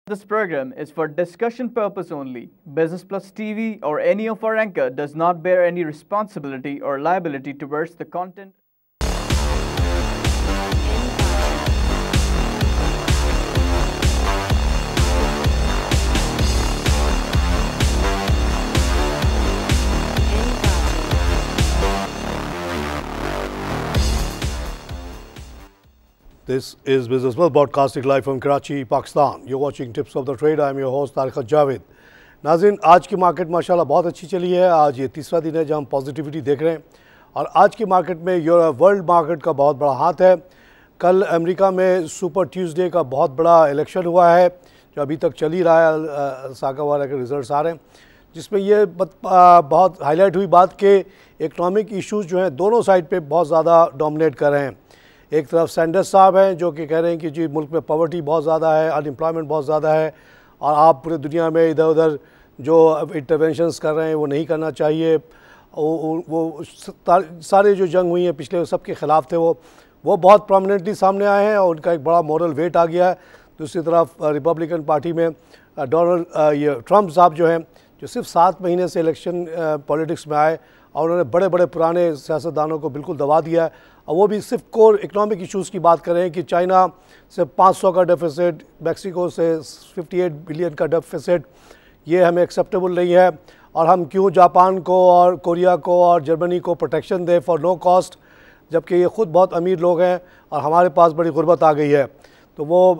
This program is for discussion purpose only. Business Plus TV or any of our anchor does not bear any responsibility or liability towards the content. This is Business Plus broadcasting live from Karachi, Pakistan. You're watching Tips of the Trade. I'm your host Tariq Javed. नाज़रीन, आज की market माशाल्लाह बहुत अच्छी चली है. आज ये तीसरा दिन है जहाँ हम पॉजिटिविटी देख रहे हैं और आज की मार्केट में वर्ल्ड मार्केट का बहुत बड़ा हाथ है. कल अमेरिका में सुपर ट्यूसडे का बहुत बड़ा इलेक्शन हुआ है जो अभी तक चल ही रहा है. साकावाला के रिजल्ट्स आ रहे हैं जिसमें ये बहुत हाईलाइट हुई बात कि इकनॉमिक इशूज़ जो हैं दोनों साइड पे बहुत ज़्यादा डोमिनेट कर रहे हैं. एक तरफ सैंडर्स साहब हैं जो कि कह रहे हैं कि जी मुल्क में पॉवर्टी बहुत ज़्यादा है, अनएम्प्लॉयमेंट बहुत ज़्यादा है और आप पूरे दुनिया में इधर उधर जो इंटरवेंशंस कर रहे हैं वो नहीं करना चाहिए. वो सारे जो जंग हुई हैं पिछले सबके ख़िलाफ़ थे वो बहुत प्रोमिनेंटली सामने आए हैं और उनका एक बड़ा मॉरल वेट आ गया है. दूसरी तरफ रिपब्लिकन पार्टी में ये ट्रम्प साहब जो हैं जो सिर्फ 7 महीने से इलेक्शन पॉलिटिक्स में आए और उन्होंने बड़े बड़े पुराने सियासतदानों को बिल्कुल दबा दिया है और वो भी सिर्फ कोर इकनॉमिक इश्यूज़ की बात करें कि चाइना से 500 का डेफिसिट, मैक्सिको से 58 बिलियन का डेफिसिट, ये हमें एक्सेप्टेबल नहीं है और हम क्यों जापान को और कोरिया को और जर्मनी को प्रोटेक्शन दें फॉर नो कॉस्ट जबकि ये ख़ुद बहुत अमीर लोग हैं और हमारे पास बड़ी गुर्बत आ गई है. तो वो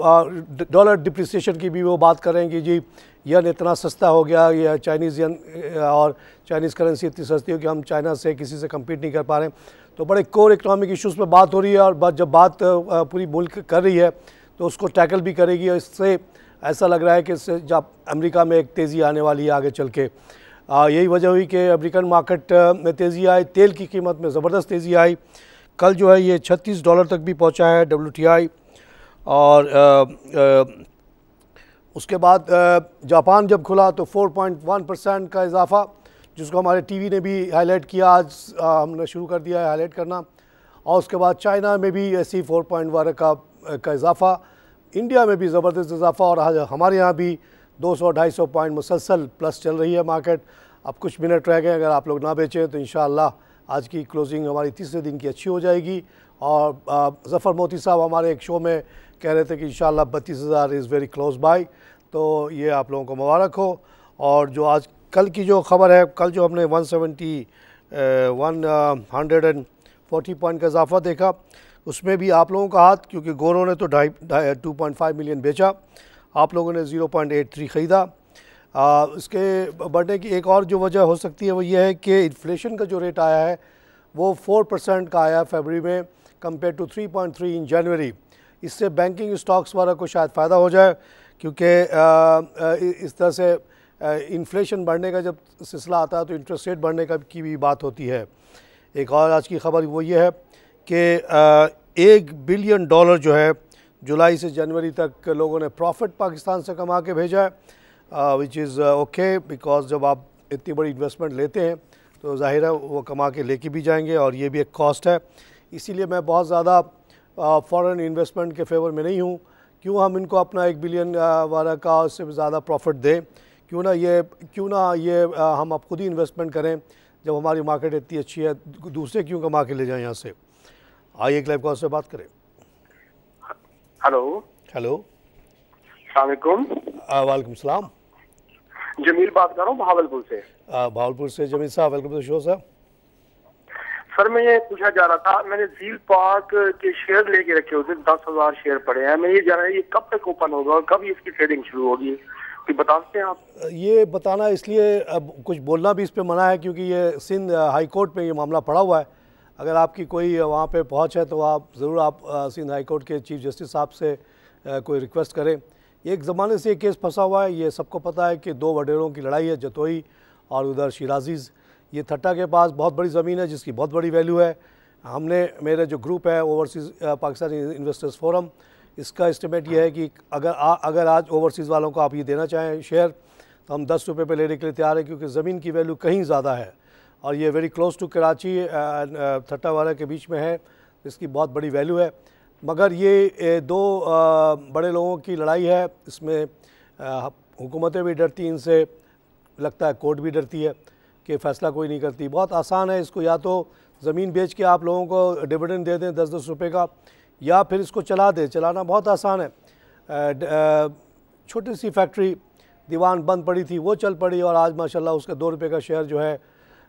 डॉलर डिप्रिसिएशन की भी वो बात करें कि जी यन इतना सस्ता हो गया, या चाइनीज़ यन और चाइनीज़ करेंसी इतनी सस्ती हो कि हम चाइना से किसी से कम्पीट नहीं कर पा रहे. तो बड़े कोर इकनॉमिक इश्यूज़ पे बात हो रही है और जब बात पूरी मुल्क कर रही है तो उसको टैकल भी करेगी और इससे ऐसा लग रहा है कि इससे जब अमेरिका में एक तेज़ी आने वाली है आगे चल के. यही वजह हुई कि अमेरिकन मार्केट में तेज़ी आई. तेल की कीमत में ज़बरदस्त तेज़ी आई. कल जो है ये $36 तक भी पहुँचा है WTI और उसके बाद जापान जब खुला तो 4.1% का इजाफा जिसको हमारे टीवी ने भी हाईलाइट किया. आज हमने शुरू कर दिया है हाईलाइट करना. और उसके बाद चाइना में भी ऐसी 4.1 का इजाफा. इंडिया में भी ज़बरदस्त इजाफा और हमारे यहाँ भी 200-250 पॉइंट मुसलसल प्लस चल रही है मार्केट. अब कुछ मिनट रह गए, अगर आप लोग ना बेचें तो इंशाअल्लाह आज की क्लोजिंग हमारी तीसरे दिन की अच्छी हो जाएगी. और ज़फ़र मोती साहब हमारे एक शो में कह रहे थे कि इंशाअल्लाह 32,000 इज़ वेरी क्लोज बाय. तो ये आप लोगों को मुबारक हो. और जो आज कल की जो ख़बर है, कल जो हमने 140 पॉइंट का इजाफा देखा उसमें भी आप लोगों का हाथ, क्योंकि गोरों ने तो 2.5 मिलियन बेचा, आप लोगों ने 0.83 ख़रीदा. इसके बढ़ने की एक और जो वजह हो सकती है वो ये है कि इन्फ्लेशन का जो रेट आया है वो 4% का आया फरवरी में कंपेयर टू 3.3 इन जनवरी. इससे बैंकिंग स्टॉक्स वाला को शायद फ़ायदा हो जाए क्योंकि इस तरह से इन्फ्लेशन बढ़ने का जब सिलसिला आता है तो इंटरेस्ट रेट बढ़ने का की भी बात होती है. एक और आज की खबर वो ये है कि $1 बिलियन जो है जुलाई से जनवरी तक लोगों ने प्रॉफिट पाकिस्तान से कमा के भेजा है, विच इज़ ओके बिकॉज जब आप इतनी बड़ी इन्वेस्टमेंट लेते हैं तो ज़ाहिर है वो कमा के लेके भी जाएंगे और ये भी एक कॉस्ट है. इसीलिए मैं बहुत ज़्यादा फॉरेन इन्वेस्टमेंट के फेवर में नहीं हूँ. क्यों हम इनको अपना 1 बिलियन वाला का उससे भी ज़्यादा प्रॉफिट दें? क्यों ना ये हम अब खुद ही इन्वेस्टमेंट करें जब हमारी मार्केट इतनी अच्छी है. दूसरे क्यों कमा के ले जाएं यहाँ से. आइए एक लाइव कॉल से बात करें. हेलो अस्सलाम वालेकुम सलाम. जमील बात कर रहा हूँ भावलपुर से. भावलपुर से जमील साहब, welcome to the show sir. Sir मैं ये पूछा जा रहा था, मैंने झील पार्क के शेयर लेके रखे होते 10,000 शेयर पड़े हैं. मैं ये जान रहा है ये कब तक ओपन होगा और कब इसकी ट्रेडिंग शुरू होगी, बता सकते हैं आप? ये बताना इसलिए अब कुछ बोलना भी इस पे मना है क्योंकि ये सिंध हाई कोर्ट में ये मामला पड़ा हुआ है. अगर आपकी कोई वहाँ पे पहुँच है तो आप ज़रूर आप सिंध हाई कोर्ट के चीफ जस्टिस साहब से कोई रिक्वेस्ट करें. एक ज़माने से ये केस फंसा हुआ है. ये सबको पता है कि 2 वडेरों की लड़ाई है, जतोई और उधर शिराजीज़. ये थट्टा के पास बहुत बड़ी ज़मीन है जिसकी बहुत बड़ी वैल्यू है. मेरे जो ग्रुप है ओवरसीज़ पाकिस्तानी इन्वेस्टर्स फोरम, इसका एस्टिमेट ये है कि अगर आज ओवरसीज़ वालों को आप ये देना चाहें शेयर तो हम 10 रुपये पे लेने के लिए तैयार हैं क्योंकि ज़मीन की वैल्यू कहीं ज़्यादा है और ये वेरी क्लोज टू कराची थट्टा वाला के बीच में है. इसकी बहुत बड़ी वैल्यू है. मगर ये दो बड़े लोगों की लड़ाई है. इसमें हुकूमतें भी डरती इनसे, लगता है कोर्ट भी डरती है कि फ़ैसला कोई नहीं करती। बहुत आसान है, इसको या तो ज़मीन बेच के आप लोगों को डिविडेंड दे दें 10-10 रुपये का, या फिर इसको चला दें। चलाना बहुत आसान है। छोटी सी फैक्ट्री दीवान बंद पड़ी थी, वो चल पड़ी और आज माशाल्लाह उसका 2 रुपये का शेयर जो है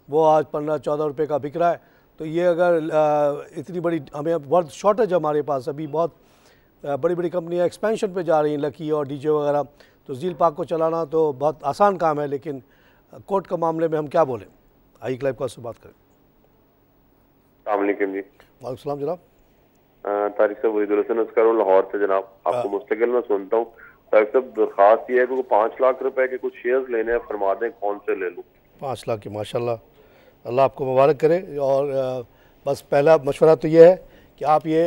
वो आज 15-14 रुपये का बिक रहा है। तो ये अगर इतनी बड़ी हमें बहुत शॉर्टेज हमारे पास, अभी बहुत बड़ी बड़ी कंपनियां एक्सपेंशन पे जा रही हैं, लकी और डीजे वगैरह, तो झील पार्क को चलाना तो बहुत आसान काम है। लेकिन कोर्ट का मामले में हम क्या बोलें। आई क्लाइव का से बात करें। अस्सलाम जी। वालेकुम जनाब। तारिक साहब वहीदुल हसन अस्कर लाहौर से जनाब, आपको मुस्तकिल में सुनता हूँ। तारिक साहब दरखास्त ये है कि 5 लाख रुपए के कुछ शेयर्स लेने हैं, फरमा दें कौन से ले लूँ। 5 लाख की माशाल्लाह, अल्लाह आपको मुबारक करे। और बस पहला मशवरा तो ये है कि आप ये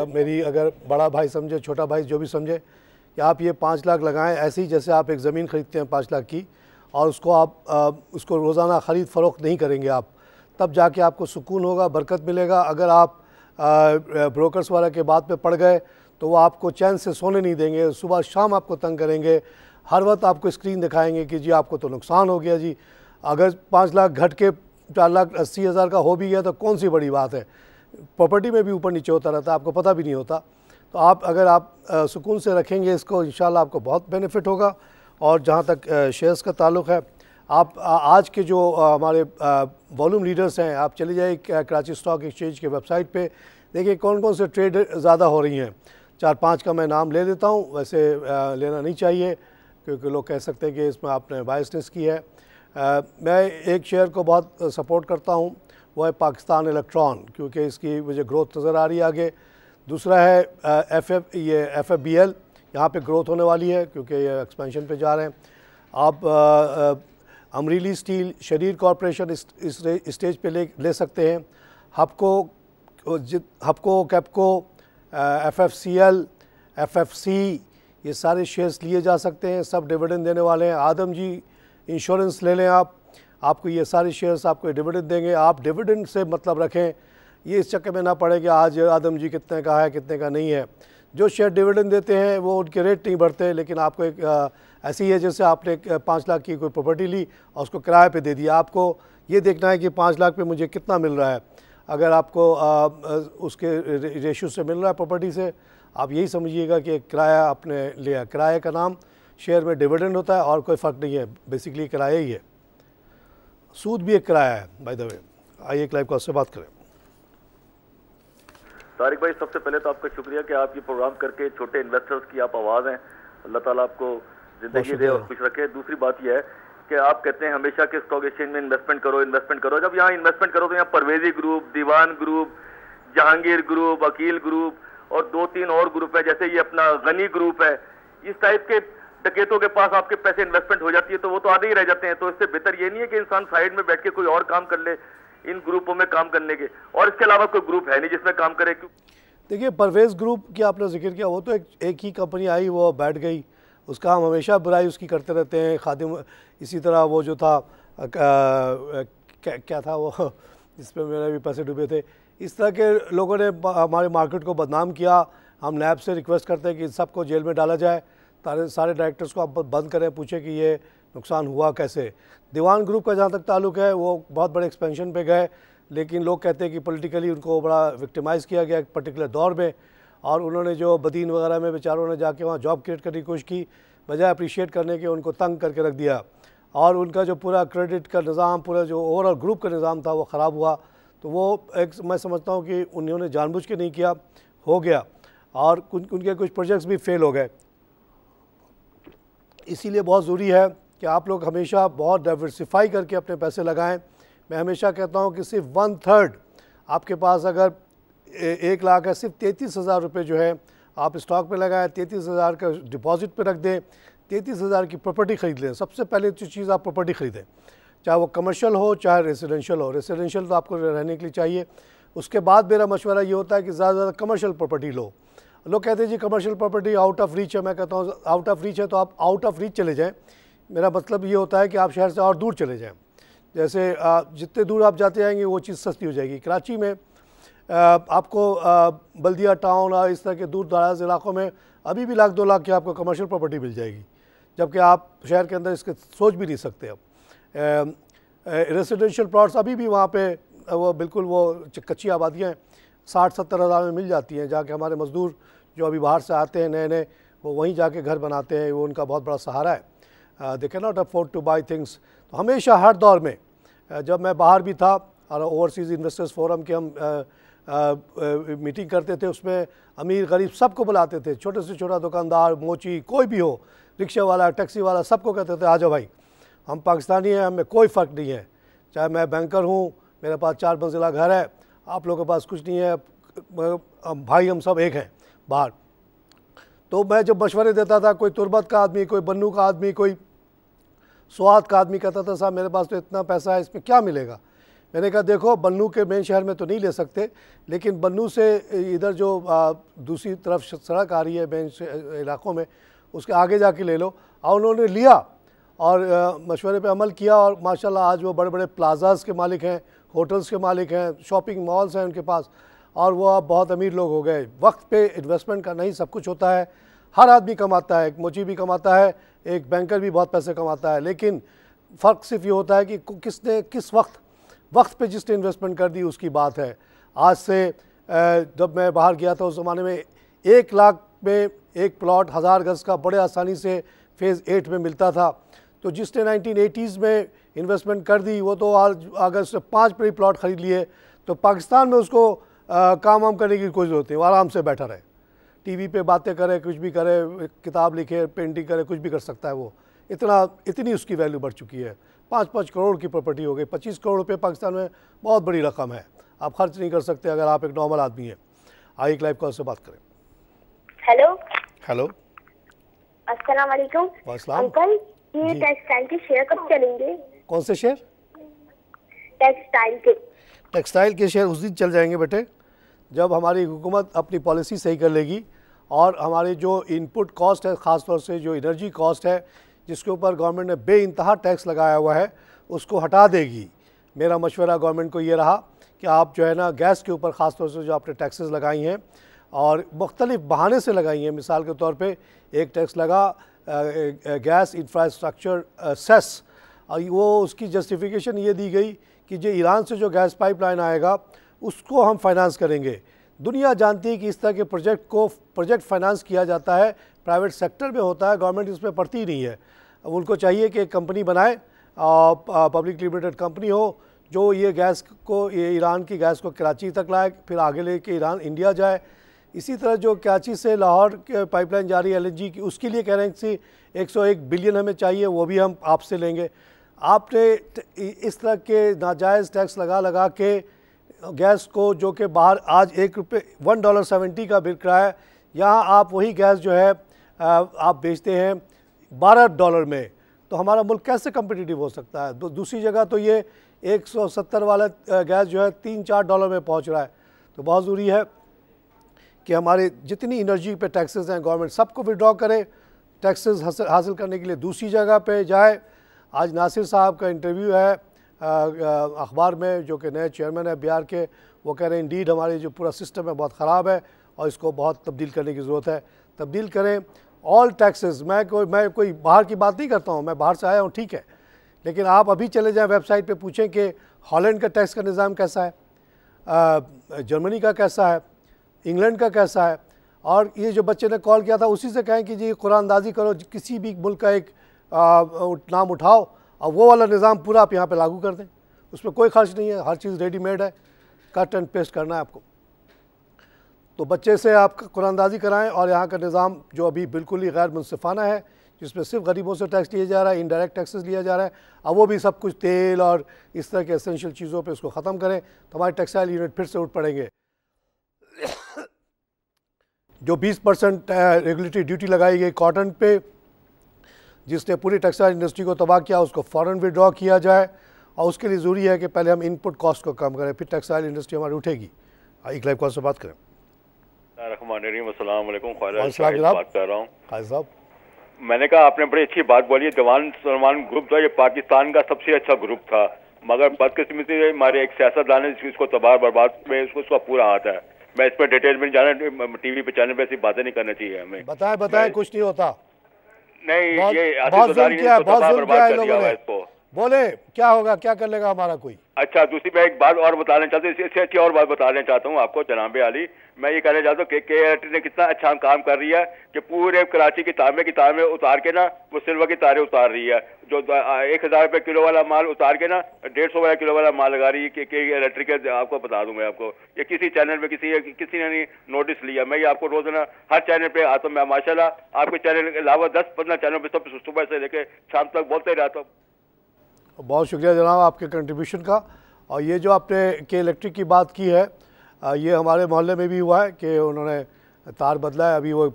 मेरी अगर बड़ा भाई समझे, छोटा भाई जो भी समझे, कि आप ये 5 लाख लगाएं ऐसे ही जैसे आप एक ज़मीन ख़रीदते हैं 5 लाख की, और उसको आप उसको रोज़ाना ख़रीद फ़रोख्त नहीं करेंगे आप, तब जाके आपको सुकून होगा, बरकत मिलेगा। अगर आप ब्रोकर्स वाला के बात पे पड़ गए तो वो आपको चैन से सोने नहीं देंगे, सुबह शाम आपको तंग करेंगे, हर वक्त आपको स्क्रीन दिखाएंगे कि जी आपको तो नुकसान हो गया जी। अगर 5 लाख घट के 4,80,000 का हो भी गया तो कौन सी बड़ी बात है। प्रॉपर्टी में भी ऊपर नीचे होता रहता है, आपको पता भी नहीं होता। तो आप अगर आप सुकून से रखेंगे इसको, इंशाल्लाह आपको बहुत बेनिफिट होगा। और जहाँ तक शेयर्स का ताल्लुक़ है, आप आज के जो हमारे वॉल्यूम लीडर्स हैं, आप चले जाइए कराची स्टॉक एक्सचेंज के वेबसाइट पे, देखिए कौन कौन से ट्रेड ज़्यादा हो रही हैं। 4-5 का मैं नाम ले देता हूँ, वैसे लेना नहीं चाहिए क्योंकि लोग कह सकते हैं कि इसमें आपने बायसनेस की है। मैं एक शेयर को बहुत सपोर्ट करता हूँ, वो है पाकिस्तान इलेक्ट्रॉन, क्योंकि इसकी मुझे ग्रोथ नज़र आ रही है आगे। दूसरा है FFBL, यहाँ पे ग्रोथ होने वाली है क्योंकि ये एक्सपेंशन पे जा रहे हैं। आप अमरीली स्टील, शरीर कॉरपोरेशन इस स्टेज पे ले सकते हैं। हपको, कैपको, FFCL, FFC, ये सारे शेयर्स लिए जा सकते हैं, सब डिविडेंड देने वाले हैं। आदम जी इंश्योरेंस ले लें आप, आपको ये सारे शेयर्स आपको डिविडेंड देंगे। आप डिविडेंड से मतलब रखें, ये इस चक्कर में ना पड़े कि आज आदम जी कितने का है कितने का नहीं है। जो शेयर डिविडेंड देते हैं वो उनके रेट नहीं बढ़ते, लेकिन आपको एक ऐसी है जैसे आपने 5 लाख की कोई प्रॉपर्टी ली और उसको किराए पे दे दिया। आपको ये देखना है कि 5 लाख पे मुझे कितना मिल रहा है। अगर आपको उसके रेशियो से मिल रहा है प्रॉपर्टी से, आप यही समझिएगा कि किराया आपने लिया। किराए का नाम शेयर में डिविडेंड होता है और कोई फ़र्क नहीं है, बेसिकली किराया ही है। सूद भी एक किराया है बाय द वे। आइए क्लाइव को उससे बात करें। तारिक भाई, सबसे पहले तो आपका शुक्रिया कि आप ये प्रोग्राम करके छोटे इन्वेस्टर्स की आप आवाज़ हैं। अल्लाह ताला आपको जिंदगी दे और खुश रखे। दूसरी बात यह है कि आप कहते हैं हमेशा कि स्टॉक एक्सचेंज में इन्वेस्टमेंट करो। जब यहाँ इन्वेस्टमेंट करो तो यहाँ Parvezi group, Diwan group, Jahangir group, Akeel group और 2-3 और ग्रुप है, जैसे ये अपना गनी ग्रुप है। इस टाइप के डकैतों के पास आपके पैसे इन्वेस्टमेंट हो जाती है तो वो तो आधे ही रह जाते हैं। तो इससे बेहतर ये नहीं है कि इंसान साइड में बैठ के कोई और काम कर ले इन ग्रुपों में काम करने के, और इसके अलावा कोई ग्रुप है नहीं जिसमें काम करे। देखिए परवेज़ ग्रुप की आपने जिक्र किया, वो तो एक ही कंपनी आई, वो बैठ गई, उसका हम हमेशा बुराई उसकी करते रहते हैं। खादिम इसी तरह वो जो था क्या था वो जिस पर मेरे भी पैसे डूबे थे, इस तरह के लोगों ने हमारे मार्केट को बदनाम किया। हम नैब से रिक्वेस्ट करते हैं कि सबको जेल में डाला जाए, सारे डायरेक्टर्स को आप बंद करें, पूछे कि ये नुकसान हुआ कैसे। दीवान ग्रुप का जहाँ तक ताल्लुक़ है, वो बहुत बड़े एक्सपेंशन पे गए, लेकिन लोग कहते हैं कि पॉलिटिकली उनको बड़ा विक्टिमाइज़ किया गया एक पर्टिकुलर दौर में, और उन्होंने जो बदीन वगैरह में बेचारों ने जाके वहाँ जॉब क्रिएट करने की कोशिश की, बजाय अप्रिशिएट करने के उनको तंग करके रख दिया, और उनका जो पूरा क्रेडिट का निज़ाम, पूरा जो ओवरऑल ग्रुप का निज़ाम था वो ख़राब हुआ। तो वो एक मैं समझता हूँ कि उन्होंने जानबूझ के नहीं किया, हो गया, और उनके कुछ प्रोजेक्ट्स भी फेल हो गए। इसीलिए बहुत ज़रूरी है कि आप लोग हमेशा बहुत डाइवर्सिफाई करके अपने पैसे लगाएं। मैं हमेशा कहता हूं कि सिर्फ 1/3 आपके पास अगर 1 लाख है, सिर्फ 33,000 रुपये जो है आप स्टॉक पे लगाएं, 33,000 का डिपॉजिट पे रख दें, 33,000 की प्रॉपर्टी ख़रीद लें। सबसे पहले जो चीज़ आप प्रॉपर्टी ख़रीदें, चाहे वो कमर्शियल हो चाहे रेसिडेंशियल हो। रेसिडेंशियल तो आपको रहने के लिए चाहिए। उसके बाद मेरा मशवरा ये होता है कि ज़्यादा से ज़्यादा कमर्शियल प्रॉपर्टी लो। लोग कहते हैं जी commercial property out of reach है। मैं कहता हूँ आउट ऑफ रीच है तो आप आउट ऑफ रीच चले जाएँ। मेरा मतलब ये होता है कि आप शहर से और दूर चले जाएँ। जैसे जितने दूर आप जाते जाएंगे वो चीज़ सस्ती हो जाएगी। कराची में आपको बल्दिया टाउन और इस तरह के दूर दराज इलाकों में अभी भी 1-2 लाख की आपको कमर्शियल प्रॉपर्टी मिल जाएगी, जबकि आप शहर के अंदर इसके सोच भी नहीं सकते। अब रेसिडेंशियल प्लॉट्स अभी भी वहाँ पे वो बिल्कुल वो कच्ची आबादियाँ 60-70 हज़ार में मिल जाती हैं, जाके हमारे मज़दूर जो अभी बाहर से आते हैं नए नए, वो वहीं जाके घर बनाते हैं, वो उनका बहुत बड़ा सहारा है। They can not afford two by things. तो हमेशा हर दौर में जब मैं बाहर भी था और ओवरसीज़ इन्वेस्टर्स फोरम की हम मीटिंग करते थे, उसमें अमीर गरीब सबको बुलाते थे, छोटे से छोटा दुकानदार, मोची, कोई भी हो, रिक्शा वाला, टैक्सी वाला, सबको कहते थे आ जाओ भाई, हम पाकिस्तानी हैं, हमें कोई फ़र्क नहीं है, चाहे मैं बैंकर हूँ, मेरे पास 4 मंजिला घर है, आप लोगों के पास कुछ नहीं है, भाई हम सब एक हैं बाहर। तो मैं जब मशवरे देता था, कोई तुरबत का आदमी, कोई बन्नू का आदमी, कोई स्वाद का आदमी कहता था साहब मेरे पास तो इतना पैसा है, इसमें क्या मिलेगा। मैंने कहा देखो बन्नू के मेन शहर में तो नहीं ले सकते, लेकिन बन्नू से इधर जो दूसरी तरफ सड़क आ रही है मेन इलाकों में, उसके आगे जाके ले लो। और उन्होंने लिया और मशवरे पे अमल किया और माशाल्लाह आज वो बड़े बड़े प्लाजाज के मालिक हैं, होटल्स के मालिक हैं, शॉपिंग मॉल्स हैं उनके पास, और वो अब बहुत अमीर लोग हो गए। वक्त पे इन्वेस्टमेंट का नहीं सब कुछ होता है, हर आदमी कमाता है, एक मोची भी कमाता है, एक बैंकर भी बहुत पैसे कमाता है, लेकिन फ़र्क सिर्फ ये होता है कि किसने किस वक्त पे जिसने इन्वेस्टमेंट कर दी उसकी बात है। आज से जब मैं बाहर गया था उस ज़माने में 1 लाख में एक प्लॉट 1000 गज़ का बड़े आसानी से फ़ेज़ 8 में मिलता था। तो जिसने 1980s में इन्वेस्टमेंट कर दी वो तो आज अगर उसने 5 पे प्लॉट ख़रीद लिए, तो पाकिस्तान में उसको काम वाम करने की कोई ज़रूरत नहीं, वो आराम से बैठा रहे, टीवी पे बातें करे, कुछ भी करे, किताब लिखे, पेंटिंग करे, कुछ भी कर सकता है वो। इतनी उसकी वैल्यू बढ़ चुकी है। 5-5 करोड़ की प्रॉपर्टी हो गई। 25 करोड़ रुपये पाकिस्तान में बहुत बड़ी रकम है, आप खर्च नहीं कर सकते अगर आप एक नॉर्मल आदमी हैं। आइए एक लाइव कॉल से बात करें। हेलो अस्सलाम वालेकुम। वालेकुम अंकल, ये टेक्सटाइल के शेयर कब चलेंगे? कौन से शेयर? टेक्सटाइल के शेयर उस दिन चल जाएंगे बेटे जब हमारी हुकूमत अपनी पॉलिसी सही कर लेगी और हमारी जो इनपुट कॉस्ट है, ख़ास तौर से जो एनर्जी कॉस्ट है जिसके ऊपर गवर्नमेंट ने बेइंतहा टैक्स लगाया हुआ है, उसको हटा देगी। मेरा मशवरा गवर्नमेंट को ये रहा कि आप जो है ना गैस के ऊपर ख़ास तौर से जो आपने टैक्सेस लगाई हैं और मुख्तलिफ बहाने से लगाई हैं, मिसाल के तौर पे एक टैक्स लगा गैस इंफ्रास्ट्रक्चर सेस, और वो उसकी जस्टिफिकेशन ये दी गई कि जो ईरान से जो गैस पाइपलाइन आएगा उसको हम फाइनेंस करेंगे। दुनिया जानती है कि इस तरह के प्रोजेक्ट फाइनेंस किया जाता है, प्राइवेट सेक्टर में होता है, गवर्नमेंट इसमें पड़ती नहीं है। उनको चाहिए कि एक कंपनी बनाए, पब्लिक लिमिटेड कंपनी हो, जो ये ईरान की गैस को कराची तक लाए, फिर आगे लेके इंडिया जाए। इसी तरह जो कराची से लाहौर के पाइपलाइन जा रही है LNG की, उसके लिए कह रहे हैं कि 101 बिलियन हमें चाहिए, वो भी हम आपसे लेंगे। आपने इस तरह के नाजायज़ टैक्स लगा के गैस को, जो कि बाहर आज $1.70 का बिक रहा है, यहाँ आप वही गैस जो है आप बेचते हैं $12 में, तो हमारा मुल्क कैसे कम्पिटिटिव हो सकता है? दूसरी जगह तो ये 170 वाला गैस जो है $3-4 में पहुँच रहा है। तो बहुत ज़रूरी है कि हमारे जितनी एनर्जी पे टैक्सेस हैं गवर्नमेंट सबको विड्रॉ करे, टैक्सेस हासिल करने के लिए दूसरी जगह पे जाए। आज नासिर साहब का इंटरव्यू है अखबार में, जो कि नए चेयरमैन है बिहार के, वो कह रहे हैं इंडीड हमारी जो पूरा सिस्टम है बहुत ख़राब है और इसको बहुत तब्दील करने की ज़रूरत है। तब्दील करें ऑल टैक्सेस। मैं कोई बाहर की बात नहीं करता हूँ, मैं बाहर से आया हूँ, ठीक है, लेकिन आप अभी चले जाएँ वेबसाइट पे पूछें कि हॉलैंड का टैक्स का निज़ाम कैसा है, जर्मनी का कैसा है, इंग्लैंड का कैसा है। और ये जो बच्चे ने कॉल किया था उसी से कहें कि जी कुरानंदाजी करो, किसी भी मुल्क का एक नाम उठाओ और वो वाला निज़ाम पूरा आप यहाँ पे लागू कर दें, उसमें कोई खर्च नहीं है, हर चीज़ रेडीमेड है, कट एंड पेस्ट करना है आपको। तो बच्चे से आप कुरानंदाजी कराएं और यहाँ का निज़ाम जो अभी बिल्कुल ही गैर मुनसिफाना है, जिसमें सिर्फ गरीबों से टैक्स लिया जा रहा है, इनडायरेक्ट टैक्सेस लिया जा रहा है, अब वो भी सब कुछ तेल और इस तरह के एसेंशियल चीज़ों पे उसको ख़त्म करें, तो हमारे टेक्सटाइल यूनिट फिर से उठ पड़ेंगे। जो 20% रेगुलेटरी ड्यूटी लगाई गई कॉटन पे, जिसने पूरी टेक्सटाइल इंडस्ट्री को तबाह किया, उसको फ़ौरन विड्रॉ किया जाए और उसके लिए ज़रूरी है कि पहले हम इनपुट कॉस्ट को कम करें, फिर टेक्सटाइल इंडस्ट्री हमारी उठेगी। एक लाइव कॉल से बात करें। अस्सलाम वालेकुम, बात कर रहा हूँ साहब। मैंने कहा आपने बड़ी अच्छी बात बोली, जवान सलमान ग्रुप था ये पाकिस्तान का सबसे अच्छा ग्रुप था, मगर बदकिस्मती से हमारे एक सियासतदान है इसको तबाह बर्बाद में उसका पूरा हाथ है। मैं इस पर डिटेल में जाना, टीवी पे चैनल पे ऐसी बातें नहीं करनी चाहिए हमें। बताएं कुछ नहीं होता। नहीं, ये बहुत जुल्म किया है, बहुत जुल्म किया है लोगों ने। इसको बोले क्या होगा, क्या कर लेगा हमारा कोई। अच्छा, दूसरी मैं एक बात और बताना चाहता हूँ, इससे अच्छी और बात बताना चाहता हूँ आपको जनाब आली। मैं ये कहना चाहता हूँ कि KRT ने कितना अच्छा काम कर रही है कि पूरे कराची की तांबे उतार के ना वो सिल्वर की तारें उतार रही है। जो 1000 रुपये किलो वाला माल उतार के ना 150 किलो वाला माल लगा रही है KRT के। आपको बता दूं मैं आपको, ये किसी चैनल में किसी ने नहीं नोटिस लिया। मैं ये आपको रोजाना हर चैनल पे आता हूँ। मैं माशाल्लाह आपके चैनल के अलावा 10-15 चैनल पे सब सुबह से लेके शाम तक बोलते रहता हूँ। बहुत शुक्रिया जनाब आपके कंट्रीब्यूशन का। और ये जो आपने KElectric की बात की है, ये हमारे मोहल्ले में भी हुआ है कि उन्होंने तार बदला है, अभी वो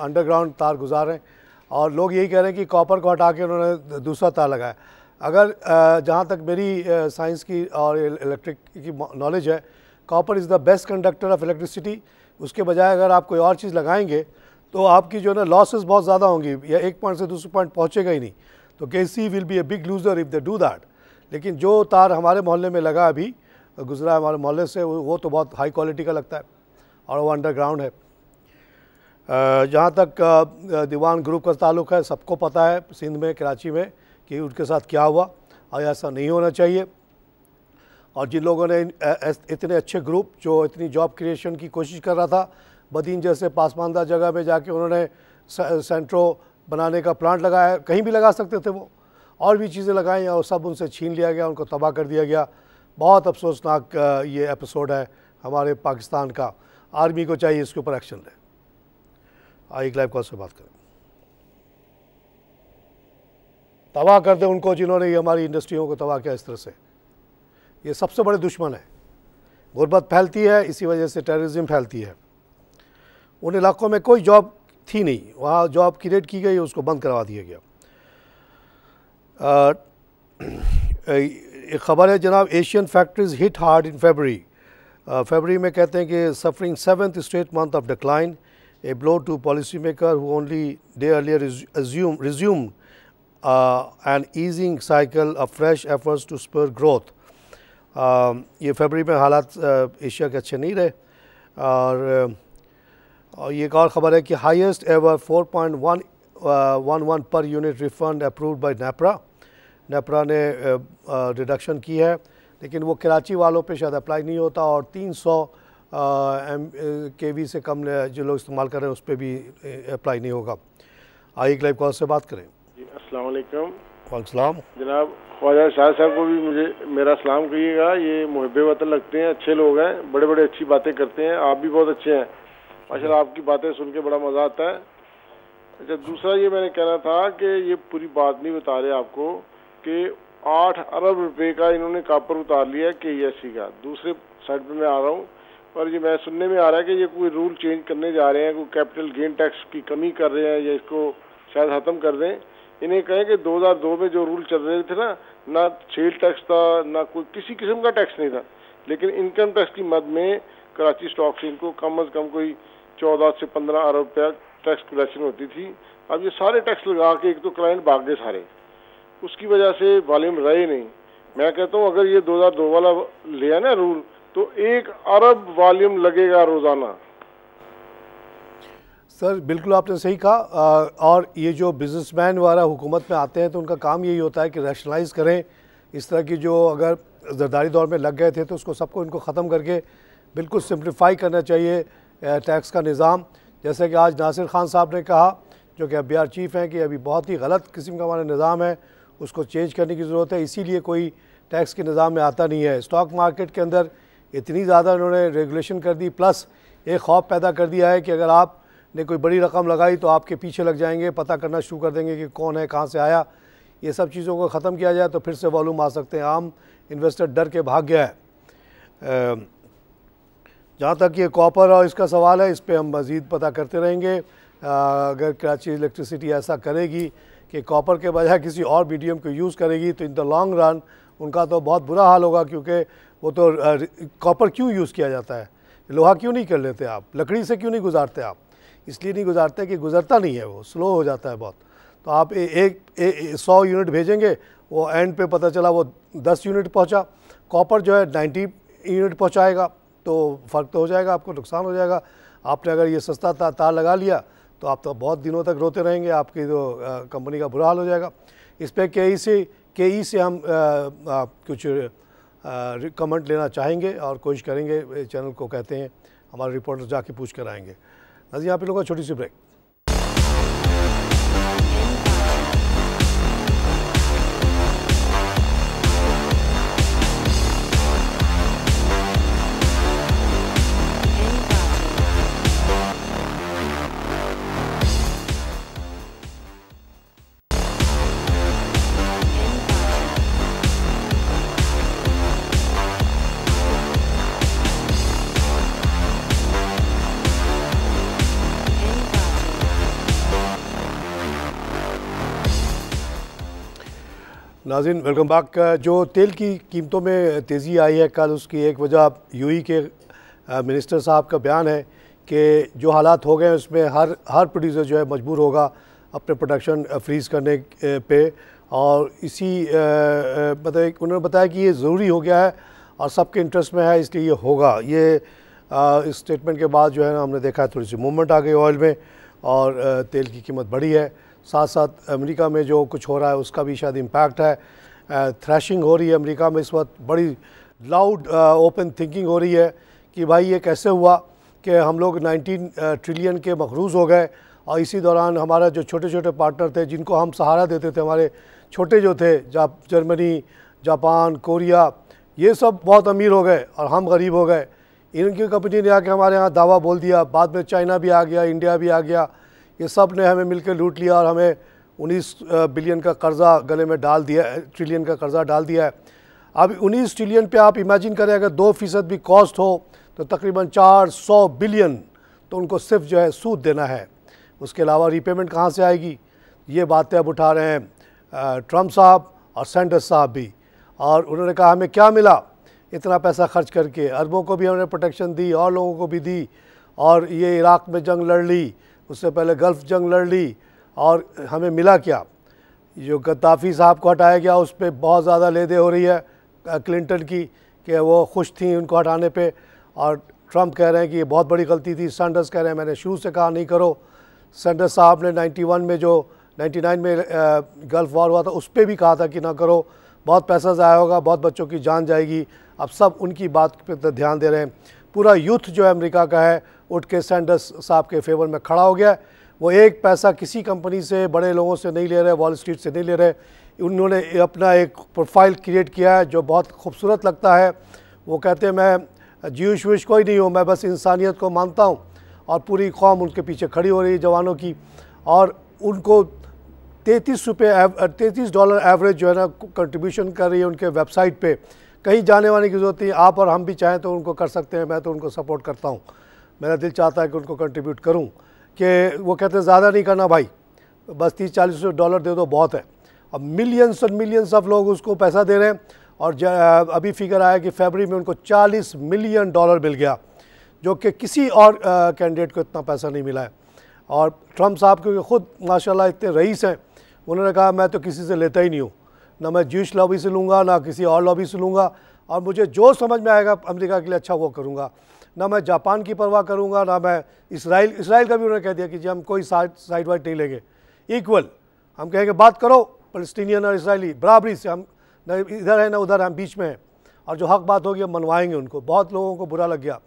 अंडरग्राउंड तार गुजार रहे हैं और लोग यही कह रहे हैं कि कॉपर को हटा के उन्होंने दूसरा तार लगाया। अगर जहाँ तक मेरी साइंस की और इलेक्ट्रिक की नॉलेज है, copper is the best conductor of electricity. उसके बजाय अगर आप कोई और चीज़ लगाएंगे तो आपकी जो है ना लॉसेस बहुत ज़्यादा होंगी, या एक पॉइंट से दूसरे पॉइंट पहुँचेगा ही नहीं। तो KC will be a big loser if they do that. लेकिन जो तार हमारे मोहल्ले में लगा अभी गुजरा हमारे मोहल्ले से, वो तो बहुत हाई क्वालिटी का लगता है और वो अंडरग्राउंड है। जहाँ तक दीवान ग्रुप का ताल्लुक़ है, सबको पता है सिंध में, कराची में कि उनके साथ क्या हुआ और ऐसा नहीं होना चाहिए। और जिन लोगों ने इतने अच्छे ग्रुप जो इतनी जॉब क्रिएशन की कोशिश कर रहा था, बदीन जैसे पासमानदा जगह में जाके उन्होंने सेंट्रो बनाने का प्लांट लगाया, कहीं भी लगा सकते थे वो, और भी चीज़ें लगाई और सब उनसे छीन लिया गया, उनको तबाह कर दिया गया। बहुत अफसोसनाक ये एपिसोड है हमारे पाकिस्तान का। आर्मी को चाहिए इसके ऊपर एक्शन ले। आइए लाइव कॉल से बात करें। तबाह कर दे उनको जिन्होंने ये हमारी इंडस्ट्रियों को तबाह किया इस तरह से। ये सबसे बड़े दुश्मन है। गुर्बत फैलती है, इसी वजह से टेररिज्म फैलती है। उन इलाकों में कोई जॉब थी नहीं, वहाँ जॉब क्रिएट की गई, उसको बंद करवा दिया गया। एक ख़बर है जनाब, Asian factories hit hard in फरवरी में कहते हैं कि suffering 7th straight month of decline, a blow to policymaker who only day earlier resumed an easing cycle of fresh efforts to spur growth। ये फरवरी में हालात एशिया के अच्छे नहीं रहे। और ये एक और ख़बर है कि highest ever 4.11 per unit refund approved by NEPRA ने रिडक्शन की है, लेकिन वो कराची वालों पे शायद अप्लाई नहीं होता और 300 kV से कम जो लोग इस्तेमाल कर रहे हैं उस पर भी अप्लाई नहीं होगा। आइए एक लाइव कॉल से बात करें। जी अस्सलाम वालेकुम। वालेकुम जनाब ख्वाजा शाह साहब को भी मेरा सलाम कहिएगा। ये मुहब्बे वतन लगते हैं, अच्छे लोग हैं, बड़े बड़े अच्छी बातें करते हैं। आप भी बहुत अच्छे हैं माशाल्लाह, आपकी बातें सुन के बड़ा मज़ा आता है। अच्छा, दूसरा ये मैंने कहना था कि ये पूरी बात नहीं बता रहे आपको कि 8 अरब रुपए का इन्होंने कॉपर उतार लिया है KESC का। दूसरे साइड पे मैं आ रहा हूँ और ये मैं सुनने में आ रहा है कि ये कोई रूल चेंज करने जा रहे हैं, कोई कैपिटल गेन टैक्स की कमी कर रहे हैं या इसको शायद ख़त्म कर दें। इन्हें कहें कि 2002 में जो रूल चल रहे थे ना सेल टैक्स था, ना कोई किसी किस्म का टैक्स नहीं था, लेकिन इनकम टैक्स की मद में कराची स्टॉक एक्सचेंज को कम से कम कोई 14 से 15 अरब रुपया टैक्स कलेक्शन होती थी। अब ये सारे टैक्स लगा के एक तो क्लाइंट भाग गए सारे, उसकी वजह से वॉल्यूम रहे नहीं। मैं कहता हूँ अगर ये 2002 वाला लिया ना रूल तो 1 अरब वॉल्यूम लगेगा रोज़ाना। सर बिल्कुल आपने सही कहा। और ये जो बिजनेसमैन वाला हुकूमत में आते हैं तो उनका काम यही होता है कि रैशनलाइज करें इस तरह की जो अगर जरदारी दौर में लग गए थे तो उसको सबको इनको ख़त्म करके बिल्कुल सिंप्लीफाई करना चाहिए टैक्स का निज़ाम। जैसे कि आज नासिर खान साहब ने कहा जो कि FBR चीफ हैं कि अभी बहुत ही गलत किस्म का हमारा निज़ाम है, उसको चेंज करने की ज़रूरत है, इसीलिए कोई टैक्स के निज़ाम में आता नहीं है। स्टॉक मार्केट के अंदर इतनी ज़्यादा उन्होंने रेगुलेशन कर दी, प्लस एक खौफ पैदा कर दिया है कि अगर आपने कोई बड़ी रकम लगाई तो आपके पीछे लग जाएंगे, पता करना शुरू कर देंगे कि कौन है, कहाँ से आया। ये सब चीज़ों को ख़त्म किया जाए तो फिर से वॉल्यूम आ सकते हैं। आम इन्वेस्टर डर के भाग गया है। जहाँ तक ये कॉपर और इसका सवाल है, इस पर हम मज़ीद पता करते रहेंगे। अगर कराची इलेक्ट्रिसिटी ऐसा करेगी कि कॉपर के बजाय किसी और मीडियम को यूज़ करेगी तो इन द लॉन्ग रन उनका तो बहुत बुरा हाल होगा, क्योंकि वो तो कॉपर क्यों यूज़ किया जाता है, लोहा क्यों नहीं कर लेते आप, लकड़ी से क्यों नहीं गुजारते आप? इसलिए नहीं गुजारते कि गुजरता नहीं है, वो स्लो हो जाता है बहुत। तो आप 100 यूनिट भेजेंगे, वो एंड पे पता चला वो 10 यूनिट पहुंचा। कॉपर जो है 90 यूनिट पहुंचाएगा, तो फ़र्क तो हो जाएगा, आपको नुकसान हो जाएगा। आपने अगर ये सस्ता तार लगा लिया तो आप तो बहुत दिनों तक रोते रहेंगे, आपकी तो कंपनी का बुरा हाल हो जाएगा। इस पर के ई से हम कुछ कमेंट लेना चाहेंगे और कोशिश करेंगे, चैनल को कहते हैं, हमारे रिपोर्टर जाके पूछ कर आएंगे। नाज़रीन, यहाँ पे लोगों का छोटी सी ब्रेक। नाज़रीन, वेलकम बैक। जो तेल की कीमतों में तेज़ी आई है, कल उसकी एक वजह यूएई के मिनिस्टर साहब का बयान है कि जो हालात हो गए हैं उसमें हर प्रोड्यूसर जो है मजबूर होगा अपने प्रोडक्शन फ्रीज़ करने पे, और इसी मतलब उन्होंने बताया कि ये ज़रूरी हो गया है और सबके इंटरेस्ट में है, इसलिए ये होगा। ये इस स्टेटमेंट के बाद जो है ना, हमने देखा है थोड़ी सी मूवमेंट आ गई ऑयल में और तेल की कीमत बढ़ी है। साथ साथ अमेरिका में जो कुछ हो रहा है उसका भी शायद इम्पैक्ट है। थ्रैशिंग हो रही है अमेरिका में इस वक्त, बड़ी लाउड ओपन थिंकिंग हो रही है कि भाई ये कैसे हुआ कि हम लोग 19 ट्रिलियन के मखरूज़ हो गए, और इसी दौरान हमारा जो छोटे छोटे पार्टनर थे जिनको हम सहारा देते थे, हमारे छोटे जो थे जर्मनी, जापान, कोरिया, ये सब बहुत अमीर हो गए और हम गरीब हो गए। इनकी कंपनी ने आके हमारे यहाँ दावा बोल दिया, बाद में चाइना भी आ गया, इंडिया भी आ गया, ये सब ने हमें मिलकर लूट लिया और हमें 19 बिलियन का कर्ज़ा गले में डाल दिया, ट्रिलियन का कर्ज़ा डाल दिया है। अब 19 ट्रिलियन पे आप इमेजिन करें अगर 2% भी कॉस्ट हो तो तकरीबन 400 बिलियन तो उनको सिर्फ जो है सूद देना है, उसके अलावा रीपेमेंट कहाँ से आएगी। ये बातें अब उठा रहे हैं ट्रम्प साहब और सैंडर्स साहब भी, और उन्होंने कहा हमें क्या मिला इतना पैसा खर्च करके, अरबों को भी हमने प्रोटेक्शन दी और लोगों को भी दी, और ये इराक़ में जंग लड़ ली, उससे पहले गल्फ़ जंग लड़ ली, और हमें मिला क्या। जो गद्दाफ़ी साहब को हटाया गया उस पर बहुत ज़्यादा लेदे हो रही है क्लिंटन की कि वो खुश थी उनको हटाने पे, और ट्रम्प कह रहे हैं कि ये बहुत बड़ी गलती थी। सैंडर्स कह रहे हैं मैंने शुरू से कहा नहीं करो। सैंडर्स साहब ने 91 में जो 99 में गल्फ़ वॉर हुआ था उस पर भी कहा था कि ना करो, बहुत पैसा ज़ाया होगा, बहुत बच्चों की जान जाएगी। अब सब उनकी बात पर ध्यान दे रहे हैं। पूरा यूथ जो है अमेरिका का है उठ के सैंडर्स साहब के फेवर में खड़ा हो गया। वो एक पैसा किसी कंपनी से, बड़े लोगों से नहीं ले रहे, वॉल स्ट्रीट से नहीं ले रहे। उन्होंने अपना एक प्रोफाइल क्रिएट किया है जो बहुत खूबसूरत लगता है। वो कहते हैं मैं ज्यूश विश कोई नहीं हूँ, मैं बस इंसानियत को मानता हूँ, और पूरी कौम उनके पीछे खड़ी हो रही है जवानों की, और उनको $33 एवरेज जो है ना कंट्रीब्यूशन कर रही है उनके वेबसाइट पे। कहीं जाने वाने की ज़रूरत नहीं, आप और हम भी चाहें तो उनको कर सकते हैं। मैं तो उनको सपोर्ट करता हूँ, मेरा दिल चाहता है कि उनको कंट्रीब्यूट करूँ। कि वो कहते हैं ज़्यादा नहीं करना भाई, बस $30-40 दे दो बहुत है। अब मिलियंस और मिलियंस ऑफ लोग उसको पैसा दे रहे हैं, और अभी फिगर आया कि फरवरी में उनको $40 मिलियन मिल गया, जो कि किसी और कैंडिडेट को इतना पैसा नहीं मिला है। और ट्रम्प साहब क्योंकि ख़ुद माशाल्लाह इतने रईस हैं, उन्होंने कहा मैं तो किसी से लेता ही नहीं हूँ, ना मैं ज्यूश लॉबी से लूँगा ना किसी और लॉबी से लूँगा, और मुझे जो समझ में आएगा अमेरिका के लिए अच्छा वो करूँगा। ना मैं जापान की परवाह करूँगा, ना मैं इसराइल का भी उन्होंने कह दिया कि जी हम कोई साइड वाइड नहीं लेंगे, इक्वल हम कहेंगे बात करो फ़लस्तीनियन और इसराइली बराबरी से, हम न इधर है ना उधर, हम बीच में हैं, और जो हक बात होगी हम मनवाएंगे उनको। बहुत लोगों को बुरा लग गया।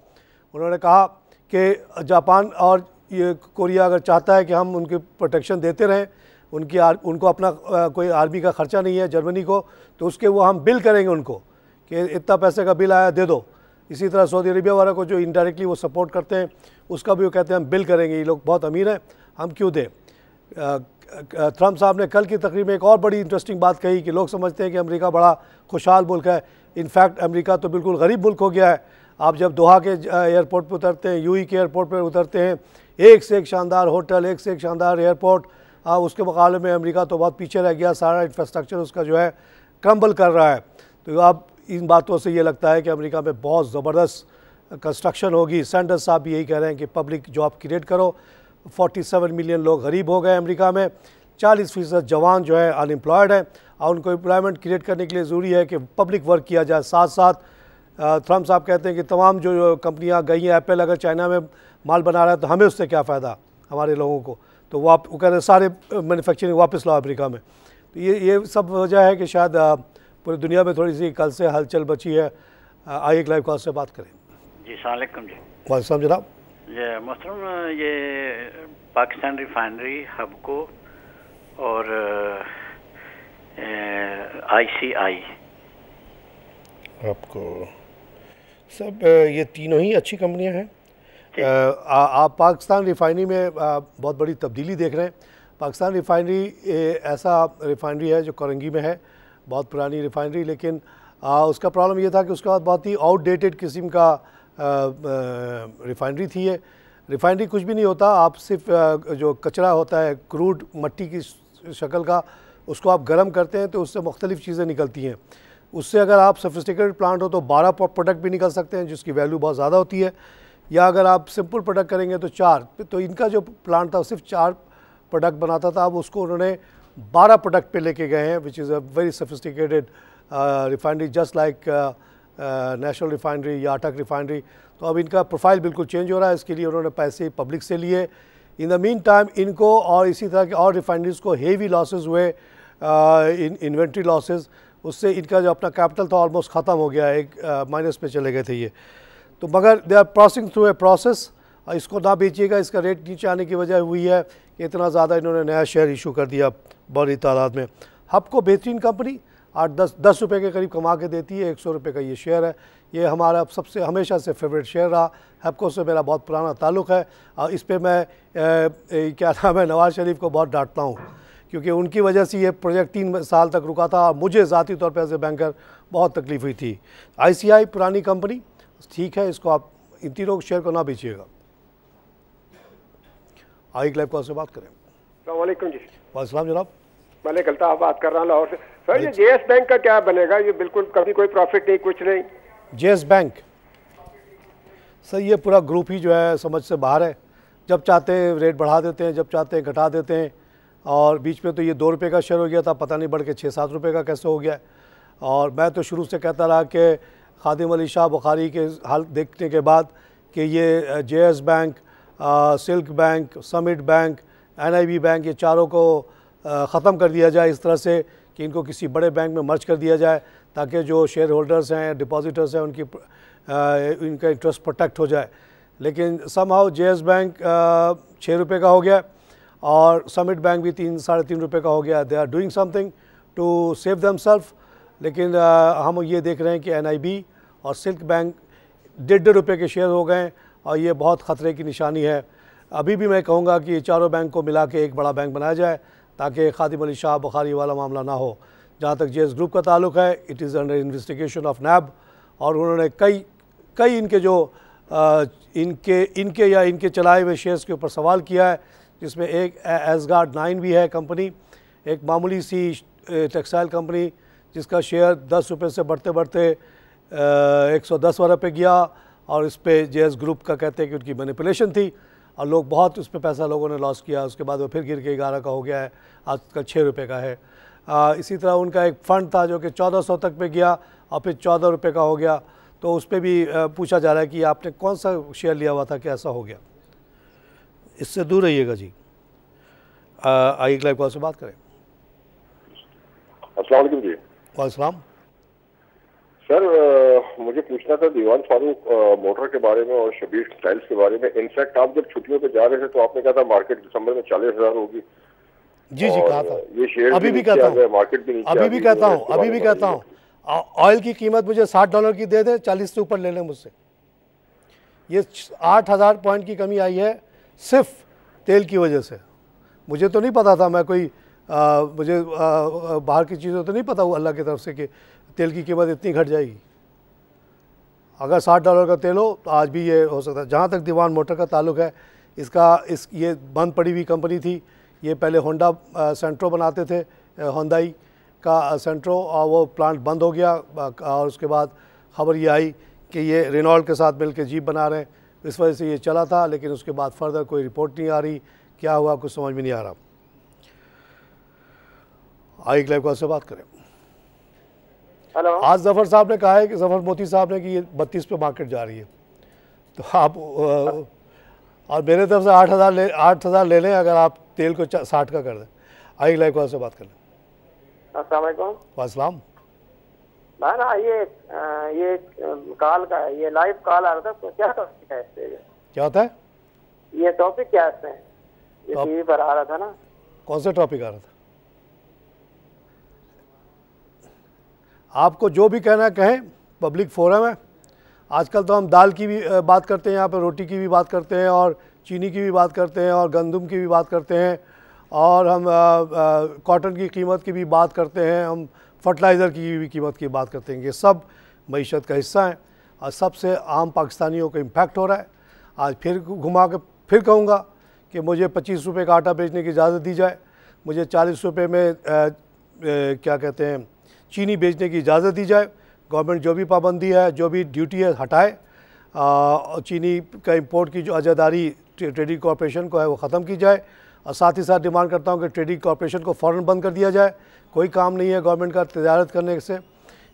उन्होंने कहा कि जापान और ये कोरिया अगर चाहता है कि हम उनकी प्रोटेक्शन देते रहें, उनको अपना कोई आर्मी का ख़र्चा नहीं है जर्मनी को, तो उसके वो हम बिल करेंगे उनको कि इतना पैसे का बिल आया दे दो। इसी तरह सऊदी अरेबिया वालों को जो इनडायरेक्टली वो सपोर्ट करते हैं उसका भी वो कहते हैं हम बिल करेंगे, ये लोग बहुत अमीर हैं हम क्यों दें। ट्रम्प साहब ने कल की तकरीर में एक और बड़ी इंटरेस्टिंग बात कही कि लोग समझते हैं कि अमेरिका बड़ा खुशहाल मुल्क है, इनफैक्ट अमेरिका तो बिल्कुल गरीब मुल्क हो गया है। आप जब दोहा के एयरपोर्ट पर उतरते हैं, यूएई के एयरपोर्ट पर उतरते हैं, एक से एक शानदार होटल, एक से एक शानदार एयरपोर्ट, उसके मुकाबले में अमेरिका तो बहुत पीछे रह गया, सारा इंफ्रास्ट्रक्चर उसका जो है क्रम्बल कर रहा है। तो अब इन बातों से ये लगता है कि अमेरिका में बहुत ज़बरदस्त कंस्ट्रक्शन होगी। सैंडर्स साहब भी यही कह रहे हैं कि पब्लिक जॉब क्रिएट करो। 47 मिलियन लोग गरीब हो गए अमेरिका में, 40% जवान जो है अनएम्प्लॉयड है, और उनको एम्प्लॉयमेंट क्रिएट करने के लिए ज़रूरी है कि पब्लिक वर्क किया जाए। साथ साथ ट्रम्प साहब कहते हैं कि तमाम जो कंपनियां गई हैं, एप्पल अगर चाइना में माल बना रहा है तो हमें उससे क्या फ़ायदा, हमारे लोगों को, तो वो कह रहे सारे मैन्युफैक्चरिंग वापस लाओ अमेरिका में। तो ये सब वजह है कि शायद पूरी दुनिया में थोड़ी सी कल से हलचल बची है। आइए लाइव कॉल से बात करें। जी अस्सलाम वालेकुम जी। वालेकुम जनाब। ये मोहतरम, ये पाकिस्तान रिफाइनरी, हबको और ICI आपको सब ये तीनों ही अच्छी कंपनियां हैं। आप पाकिस्तान रिफाइनरी में बहुत बड़ी तब्दीली देख रहे हैं। पाकिस्तान रिफाइनरी ऐसा रिफाइनरी है जो कोरंगी में है, बहुत पुरानी रिफाइनरी, लेकिन उसका प्रॉब्लम ये था कि उसके बाद बहुत ही आउटडेटेड किस्म का रिफाइनरी थी। ये रिफाइनरी कुछ भी नहीं होता, आप सिर्फ जो कचरा होता है क्रूड मट्टी की शक्ल का, उसको आप गर्म करते हैं तो उससे मुख्तलिफ़ चीज़ें निकलती हैं। उससे अगर आप सोफिस्टिकेटेड प्लांट हो तो 12 प्रोडक्ट भी निकल सकते हैं, जिसकी वैल्यू बहुत ज़्यादा होती है, या अगर आप सिंपल प्रोडक्ट करेंगे तो 4। तो इनका जो प्लांट था सिर्फ 4 प्रोडक्ट बनाता था, अब उसको उन्होंने 12 प्रोडक्ट पे लेके गए हैं, which is a very sophisticated refinery, just like national refinery या अटक रिफाइनरी। तो अब इनका प्रोफाइल बिल्कुल चेंज हो रहा है। इसके लिए उन्होंने पैसे पब्लिक से लिए। इन द मीन टाइम इनको और इसी तरह के और रिफाइनरीज को हेवी लॉसेस हुए, इन्वेंट्री लॉसेस, उससे इनका जो अपना कैपिटल था ऑलमोस्ट ख़त्म हो गया, एक माइनस पे चले गए थे ये। तो मगर they are passing through a process. इसको ना बेचिएगा, इसका रेट नीचे आने की वजह हुई है कि इतना ज़्यादा इन्होंने नया शेयर इशू कर दिया बड़ी तादाद में। हबको बेहतरीन कंपनी, 8-10 रुपये के करीब कमा के देती है। 100 रुपये का ये शेयर है। ये हमारा सबसे हमेशा से फेवरेट शेयर रहा। हबको से मेरा बहुत पुराना ताल्लुक़ है और इस पर मैं क्या नाम है, नवाज़ शरीफ को बहुत डांटता हूँ, क्योंकि उनकी वजह से ये प्रोजेक्ट 3 साल तक रुका था और मुझे ज़ाती तौर पर एज ए बैंकर बहुत तकलीफ हुई थी। ICI पुरानी कंपनी ठीक है, इसको आप इन तीनों शेयर को ना बेचिएगा। आई क्लैब कॉल से बात करें। अस्सलाम जी। वालेकुम जनाब। मैंने गलता बात कर रहा हूँ लाहौर से। सर ये JS बैंक का क्या बनेगा? ये बिल्कुल कभी कोई प्रॉफिट नहीं, कुछ नहीं। JS बैंक सर ये पूरा ग्रुप ही जो है समझ से बाहर है। जब चाहते हैं रेट बढ़ा देते हैं, जब चाहते हैं घटा देते हैं। और बीच में तो ये 2 रुपये का शेयर हो गया था, पता नहीं बढ़ के 6-7 रुपये का कैसे हो गया। और मैं तो शुरू से कहता रहा कि खादिम अली शाह बुखारी के हाल देखने के बाद कि ये JS bank, silk bank, summit bank, NIB bank, ये चारों को ख़त्म कर दिया जाए इस तरह से कि इनको किसी बड़े बैंक में मर्ज कर दिया जाए, ताकि जो शेयर होल्डर्स हैं, डिपॉजिटर्स हैं, उनकी इनका इंटरेस्ट प्रोटेक्ट हो जाए। लेकिन समहाउ JS बैंक 6 रुपये का हो गया और समिट बैंक भी 3-3.5 रुपये का हो गया। They are doing something to save themselves. लेकिन हम ये देख रहे हैं कि NIB और सिल्क बैंक 1.5 रुपये के शेयर हो गए और ये बहुत ख़तरे की निशानी है। अभी भी मैं कहूँगा कि चारों बैंक को मिला के एक बड़ा बैंक बनाया जाए, ताकि खादिम अली शाह बुखारी वाला मामला ना हो। जहाँ तक JS ग्रुप का ताल्लुक़ है, it is under investigation of NAB और उन्होंने कई इनके जो इनके या इनके चलाए हुए शेयर्स के ऊपर सवाल किया है, जिसमें एक एसगार्ड 9 भी है कंपनी, एक मामूली सी टेक्सटाइल कंपनी जिसका शेयर 10 रुपये से बढ़ते बढ़ते 110 रुपये पे गया और इस पर JS ग्रुप का कहते हैं कि उनकी मैनिपुलेशन थी और लोग बहुत उस पर पैसा लोगों ने लॉस किया। उसके बाद वो फिर गिर के 11 का हो गया है, आजकल 6 रुपये का है। इसी तरह उनका एक फ़ंड था जो कि 1400 तक पे गया और फिर 14 रुपये का हो गया। तो उस पर भी पूछा जा रहा है कि आपने कौन सा शेयर लिया हुआ था कि ऐसा हो गया। इससे दूर रहिएगा जी। आइए लाइव कॉल से बात करें। अस्सलाम वालेकुम जी। वालेकुम सर, मुझे पूछना था दीवान फारूक मोटर के बारे में और शबीर टाइल्स के बारे में। इनफैक्ट आप जब छुट्टियों पे जा रहे थे तो आपने कहा था मार्केट दिसंबर में 40,000 होगी। जी कहा था। ये शेयर अभी भी कहता हूँ, मार्केट भी अभी भी कहता हूँ ऑयल की कीमत मुझे $60 की दे दे, 40 से ऊपर ले लें मुझसे। ये 8,000 पॉइंट की कमी आई है सिर्फ तेल की वजह से। मुझे तो नहीं पता था, मैं कोई मुझे बाहर की चीज़ें तो नहीं पता हुआ अल्लाह की तरफ से कि तेल की कीमत इतनी घट जाएगी। अगर $60 का तेल हो तो आज भी ये हो सकता है। जहाँ तक दीवान मोटर का ताल्लुक़ है, ये बंद पड़ी हुई कंपनी थी। ये पहले होंडा सेंट्रो बनाते थे, होंडाई का सेंट्रो, और वो प्लांट बंद हो गया और उसके बाद खबर ये आई कि ये रेनॉल्ट के साथ मिलकर जीप बना रहे हैं। इस वजह से ये चला था, लेकिन उसके बाद फर्दर कोई रिपोर्ट नहीं आ रही, क्या हुआ कुछ समझ में नहीं आ रहा। आई लाइव कॉल से बात करें। हेलो। आज जफ़र साहब ने कहा है कि जफ़र मोती साहब ने कि ये 32 पे मार्केट जा रही है, तो आप और मेरे तरफ से 8,000 ले लें अगर आप तेल को 60 का कर दें। आई लाइव कॉल से बात कर लें। अस्सलाम वालेकुम। वालेकुम। ना ये कॉल का ये लाइव कॉल आ रहा था, तो क्या टॉपिक है इससे? क्या होता है ये टॉपिक? क्या है ये टीवी पर आ रहा था ना? कौन सा टॉपिक आ रहा था? आपको जो भी कहना है कहें, पब्लिक फोरम है। आजकल तो हम दाल की भी बात करते हैं, यहाँ पे रोटी की भी बात करते हैं, और चीनी की भी बात करते हैं, और गंदम की भी बात करते हैं, और हम कॉटन की कीमत की भी बात करते हैं, हम फर्टिलाइज़र की भी कीमत की बात करते हैं। ये सब मईशत का हिस्सा है और सबसे आम पाकिस्तानियों को इम्पैक्ट हो रहा है। आज फिर घुमा के फिर कहूँगा कि मुझे 25 रुपये का आटा बेचने की इजाज़त दी जाए, मुझे 40 रुपये में क्या कहते हैं चीनी बेचने की इजाज़त दी जाए। गवर्नमेंट जो भी पाबंदी है, जो भी ड्यूटी है हटाए। चीनी का इंपोर्ट की जो अजादारी ट्रेडिंग कॉरपोरेशन को है वो ख़त्म की जाए, और साथ ही साथ डिमांड करता हूँ कि ट्रेडिंग कॉरपोरेशन को फ़ौरन बंद कर दिया जाए। कोई काम नहीं है गवर्नमेंट का तजारत करने से।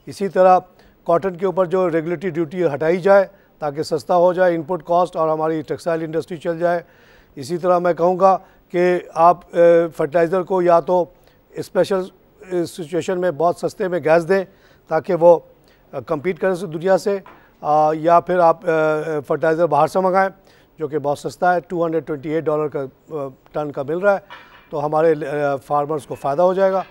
इसी तरह कॉटन के ऊपर जो रेगुलेटरी ड्यूटी हटाई जाए ताकि सस्ता हो जाए इनपुट कॉस्ट और हमारी टेक्सटाइल इंडस्ट्री चल जाए। इसी तरह मैं कहूँगा कि आप फर्टिलाइज़र को या तो स्पेशल सिचुएशन में बहुत सस्ते में गैस दें ताकि वो कम्पीट करें दुनिया से, या फिर आप फर्टिलाइज़र बाहर से मंगाएं जो कि बहुत सस्ता है, $228 का टन का मिल रहा है, तो हमारे फार्मर्स को फ़ायदा हो जाएगा।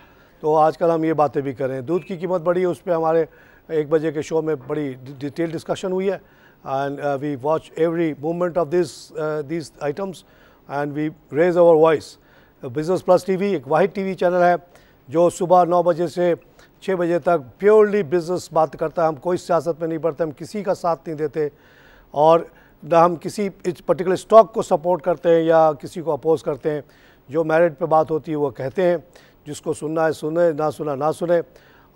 तो आजकल हम ये बातें भी कर रहे हैं। दूध की कीमत बढ़ी है, उस पर हमारे 1 बजे के शो में बड़ी डिटेल डिस्कशन हुई है, and we watch every movement of this items and we raise our voice. Business plus TV एक वाहिद टीवी चैनल है जो सुबह 9 बजे से 6 बजे तक प्योरली बिजनेस बात करता है। हम कोई सियासत में नहीं पड़ते, हम किसी का साथ नहीं देते, और न हम किसी पर्टिकुलर स्टॉक को सपोर्ट करते हैं या किसी को अपोज करते हैं। जो मेरिट पे बात होती है वो कहते हैं, जिसको सुनना है सुने, ना सुना ना सुने।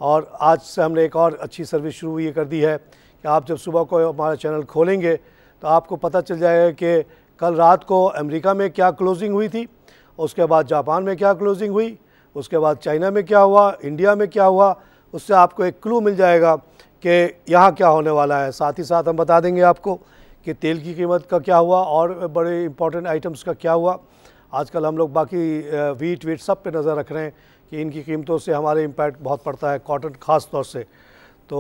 और आज से हमने एक और अच्छी सर्विस शुरू ये कर दी है कि आप जब सुबह को हमारा चैनल खोलेंगे तो आपको पता चल जाएगा कि कल रात को अमेरिका में क्या क्लोजिंग हुई थी, उसके बाद जापान में क्या क्लोजिंग हुई, उसके बाद चाइना में क्या हुआ, इंडिया में क्या हुआ। उससे आपको एक क्लू मिल जाएगा कि यहाँ क्या होने वाला है। साथ ही साथ हम बता देंगे आपको कि तेल की कीमत का क्या हुआ और बड़े इंपॉर्टेंट आइटम्स का क्या हुआ। आजकल हम लोग बाकी वीट सब पे नज़र रख रहे हैं कि इनकी कीमतों से हमारे इम्पैक्ट बहुत पड़ता है, कॉटन ख़ास तौर से। तो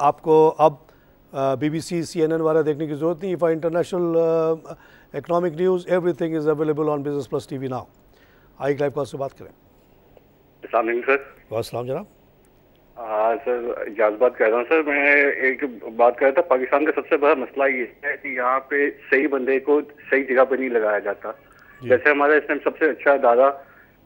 आपको अब BBC CNN वाला देखने की ज़रूरत नहीं। For international economic news everything is available on business plus TV now. I live call से बात करें। सर वालेकुम जनाब। सर इजाज़ बात कर रहा हूँ। सर मैं एक बात कर रहा था, पाकिस्तान का सबसे बड़ा मसला ये है कि यहाँ पे सही बंदे को सही जगह पे नहीं लगाया जाता। जैसे हमारा इस टाइम सबसे अच्छा अदारा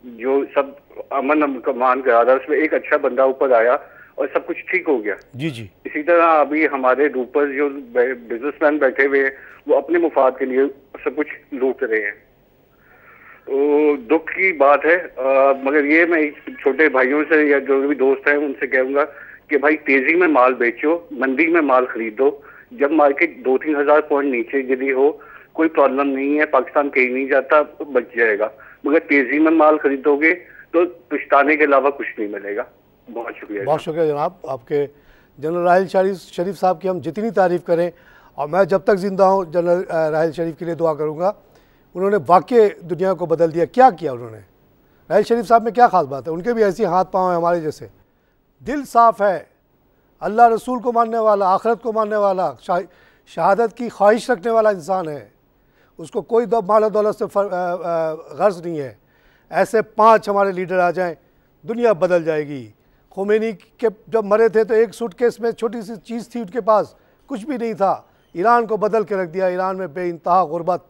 जो सब अमन कमान का अदारा, उसमें एक अच्छा बंदा ऊपर आया और सब कुछ ठीक हो गया। जी। इसी तरह अभी हमारे ऊपर जो बिजनेसमैन बैठे हुए हैं वो अपने मुफाद के लिए सब कुछ लूट रहे हैं। तो दुख की बात है, मगर ये मैं छोटे भाइयों से या जो भी दोस्त हैं उनसे कहूँगा कि भाई तेजी में माल बेचो, मंदी में माल खरीदो। जब मार्केट 2-3 हज़ार पॉइंट नीचे गिरी हो कोई प्रॉब्लम नहीं है, पाकिस्तान कहीं नहीं जाता, बच जाएगा। मगर तेजी में माल खरीदोगे तो पछताने के अलावा कुछ नहीं मिलेगा। बहुत शुक्रिया। बहुत शुक्रिया जनाब। आपके जनरल राहिल शरीफ साहब की हम जितनी तारीफ़ करें, और मैं जब तक ज़िंदा हूँ जनरल राहिल शरीफ के लिए दुआ करूँगा। उन्होंने वाकई दुनिया को बदल दिया। क्या किया उन्होंने? राहिल शरीफ साहब में क्या ख़ास बात है? उनके भी ऐसे हाथ पाँव हैं हमारे जैसे, दिल साफ़ है, अल्लाह रसूल को मानने वाला, आखिरत को मानने वाला, शहादत की ख्वाहिश रखने वाला इंसान है। उसको कोई माल दौलत से गर्ज नहीं है। ऐसे 5 हमारे लीडर आ जाएं, दुनिया बदल जाएगी। खोमेनी के जब मरे थे तो एक सूटकेस में छोटी सी चीज़ थी उनके पास, कुछ भी नहीं था। ईरान को बदल के रख दिया। ईरान में बेइंतहा गुर्बत,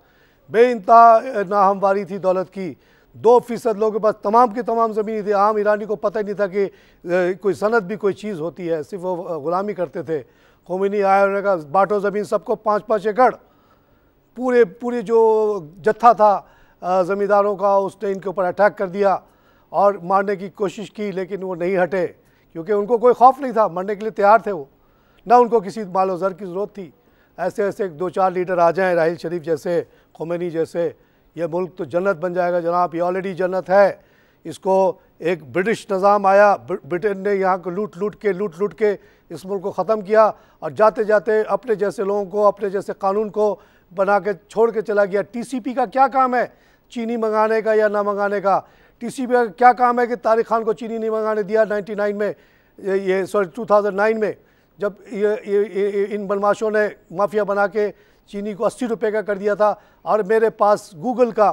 बेइंतहा नाहमवारी थी दौलत की। 2% लोगों के पास तमाम की तमाम ज़मीन थी। आम ईरानी को पता ही नहीं था कि कोई सनत भी कोई चीज़ होती है, सिर्फ वो ग़ुलामी करते थे। खोमेनी आया, उन्होंने कहा बांटो ज़मीन सबको 5-5 एकड़। पूरे जो जत्था था ज़मींदारों का, उसने इनके ऊपर अटैक कर दिया और मारने की कोशिश की, लेकिन वो नहीं हटे क्योंकि उनको कोई खौफ नहीं था, मरने के लिए तैयार थे वो, ना उनको किसी मालो ज़र की ज़रूरत थी। ऐसे ऐसे 2-4 लीडर आ जाएं, राहिल शरीफ जैसे, खोमेनी जैसे, ये मुल्क तो जन्नत बन जाएगा जनाब। ये ऑलरेडी जन्नत है। इसको एक ब्रिटिश निज़ाम आया, ब्रिटेन ने यहाँ को लूट लूट के इस मुल्क को ख़त्म किया, और जाते जाते अपने जैसे लोगों को, अपने जैसे कानून को बना के छोड़ के चला गया। टीसीपी का क्या काम है चीनी मंगाने का या ना मंगाने का? टीसीपी का क्या काम है कि तारिक खान को चीनी नहीं मंगाने दिया 99 में, ये 2009 में, जब ये इन बदमाशों ने माफिया बना के चीनी को 80 रुपये का कर दिया था। और मेरे पास गूगल का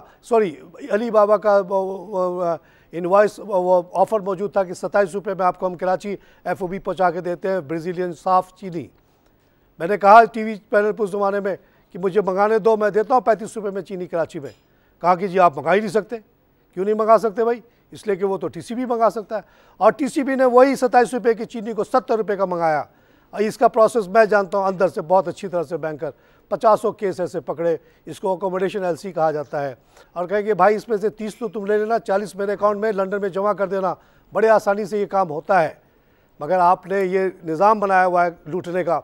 अली बाबा का इनवॉइस ऑफ़र मौजूद था कि 27 रुपये में आपको हम कराची FOB पहुँचा के देते हैं ब्राज़ीलियन साफ़ चीनी। मैंने कहा टीवी पैनल पर उस ज़माने में कि मुझे मंगाने दो, मैं देता हूँ 35 रुपये में चीनी कराची में। कहा कि जी आप मंगा ही नहीं सकते। क्यों नहीं मंगा सकते भाई? इसलिए कि वो तो टीसीबी मंगा सकता है। और टीसीबी ने वही 27 रुपये की चीनी को 70 रुपये का मंगाया। इसका प्रोसेस मैं जानता हूँ अंदर से बहुत अच्छी तरह से। बैंकर 50 केस ऐसे पकड़े, इसको अकोमोडेशन LC कहा जाता है। और कहेंगे भाई इसमें से 30 तो तुम ले लेना, 40 मेरे अकाउंट में लंदन में जमा कर देना, बड़े आसानी से ये काम होता है। मगर आपने ये निज़ाम बनाया हुआ है लूटने का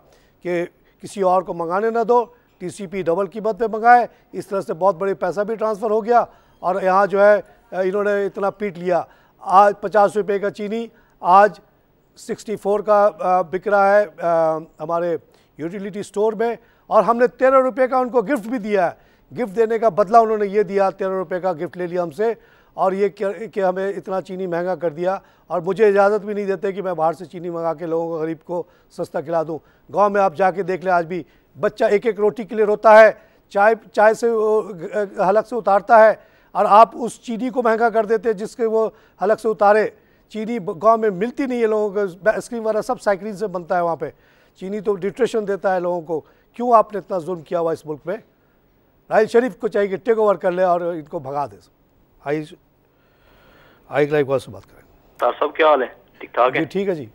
कि किसी और को मंगाने ना दो, टीसीपी डबल कीमत पे मंगाए। इस तरह से बहुत बड़े पैसा भी ट्रांसफ़र हो गया। और यहाँ जो है इन्होंने इतना पीट लिया। आज 50 रुपये का चीनी आज 64 का बिक रहा है हमारे यूटिलिटी स्टोर में। और हमने 13 रुपये का उनको गिफ्ट भी दिया है। गिफ्ट देने का बदला उन्होंने ये दिया, 13 रुपये का गिफ्ट ले लिया हमसे। और ये कि हमें इतना चीनी महंगा कर दिया। और मुझे इजाज़त भी नहीं देते कि मैं बाहर से चीनी मंगा के लोगों को, गरीब को सस्ता खिला दूँ। गाँव में आप जाके देख लें, आज भी बच्चा एक एक रोटी के लिए रोता है, चाय से हलक से उतारता है। और आप उस चीनी को महंगा कर देते हैं जिसके वो हलक से उतारे। चीनी गांव में मिलती नहीं है लोगों को, आइसक्रीम वाला सब साइकिल से बनता है वहाँ पे। चीनी तो न्यूट्रिशन देता है लोगों को। क्यों आपने इतना जुल्म किया हुआ इस मुल्क में? राहिल शरीफ को चाहिए कि टेक ओवर कर ले और इनको भगा दे। आई लाइक से बात करें। तार साहब क्या हाल है? ठीक ठाक है? ठीक है जी।